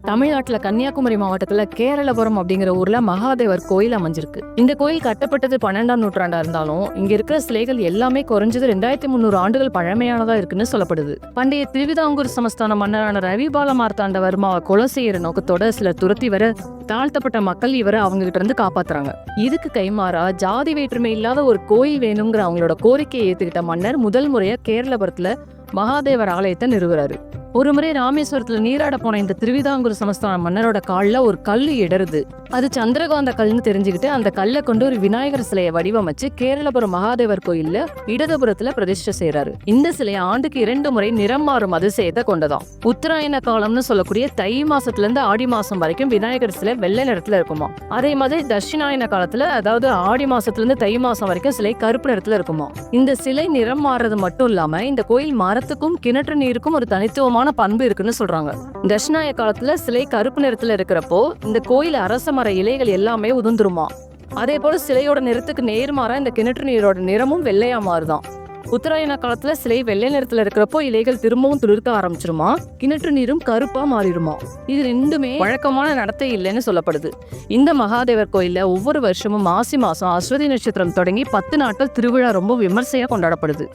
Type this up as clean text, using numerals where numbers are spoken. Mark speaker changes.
Speaker 1: தமிழ்நாட்டுல கன்னியாகுமரி மாவட்டத்துல கேரளபுரம் அப்படிங்கிற ஊர்ல மகாதேவர் கோயில் அமைஞ்சிருக்கு. இந்த கோயில் கட்டப்பட்டது 12ஆம் நூற்றாண்டா இருந்தாலும் இங்க இருக்கிற சிலைகள் எல்லாமே குறைஞ்சது 2300 ஆண்டுகள் பழமையானதா இருக்குன்னு சொல்லப்படுது. பண்டைய திருவிதாங்கூர் சமஸ்தான மன்னரான ரவிபால மார்த்தாண்டவர்மாவை கொலை செய்யற நோக்கத்தோட சிலர் துரத்தி வர தாழ்த்தப்பட்ட மக்கள் இவரை அவங்க கிட்ட இருந்து காப்பாத்துறாங்க. இதுக்கு கைமாறா ஜாதி வேற்றுமை இல்லாத ஒரு கோயில் வேணுங்கிற அவங்களோட கோரிக்கையை ஏத்துக்கிட்ட மன்னர் முதல் முறையா கேரளபுரத்துல மகாதேவர் ஆலயத்தை நிறுவுறாரு. ஒரு முறை ராமேஸ்வரத்துல நீராட போன இந்த திருவிதாங்கூர் சமஸ்தான மன்னரோட கால்ல ஒரு கல்லு இடருது. அது சந்திரகாந்த கல்னு தெரிஞ்சுக்கிட்டு அந்த கல்லை கொண்டு ஒரு விநாயகர் சிலையை வடிவமைச்சு கேரளபுரம் மகாதேவர் கோயில்ல இடதுபுறத்துல பிரதிஷ்டை செய்யறாரு. இந்த சிலை ஆண்டுக்கு 2 முறை நிறம் மாறும் அதிசயத்தை கொண்டதாம். உத்தராயண காலம்னு சொல்லக்கூடிய தை மாசத்துல இருந்து ஆடி மாசம் வரைக்கும் விநாயகர் சிலை வெள்ளை நிறத்துல இருக்குமா. அதே மாதிரி தட்சிணாயன காலத்துல, அதாவது ஆடி மாசத்துல இருந்து தை மாசம் வரைக்கும் சிலை கருப்பு நிறத்துல இருக்குமா. இந்த சிலை நிறம் மாறுறது மட்டும் இல்லாம இந்த கோயில் மரத்துக்கும் கிணற்று நீருக்கும் ஒரு தனித்துவமான பண்பு இருக்குன்னு சொல்றாங்க. தட்சிணாய காலத்துல சிலை கருப்பு நிறத்துல இருக்கிறப்போ இந்த கோயில் அரச மர இலைகள் எல்லாமே உதிர்ந்துருமா. அதே போல சிலையோட நிறத்துக்கு நேர்மாறா இந்த கிணற்று நீரோட நிறமும் வெள்ளையா மாறுதான். உத்தராயண காலத்துல சிலை வெள்ளை நிறத்துல இருக்கிறப்போ இலைகள் திரும்பவும் துளிர்க்க ஆரம்பிச்சிருமா, கிணற்று நீரும் கருப்பா மாறிடுமா. இது ரெண்டுமே வழக்கமான நடத்தை இல்லைன்னு சொல்லப்படுது. இந்த மகாதேவர் கோயில்ல ஒவ்வொரு வருஷமும் மாசி மாசம் அஸ்வதி நட்சத்திரம் தொடங்கி 10 நாட்கள் திருவிழா ரொம்ப விமர்சையா கொண்டாடப்படுது.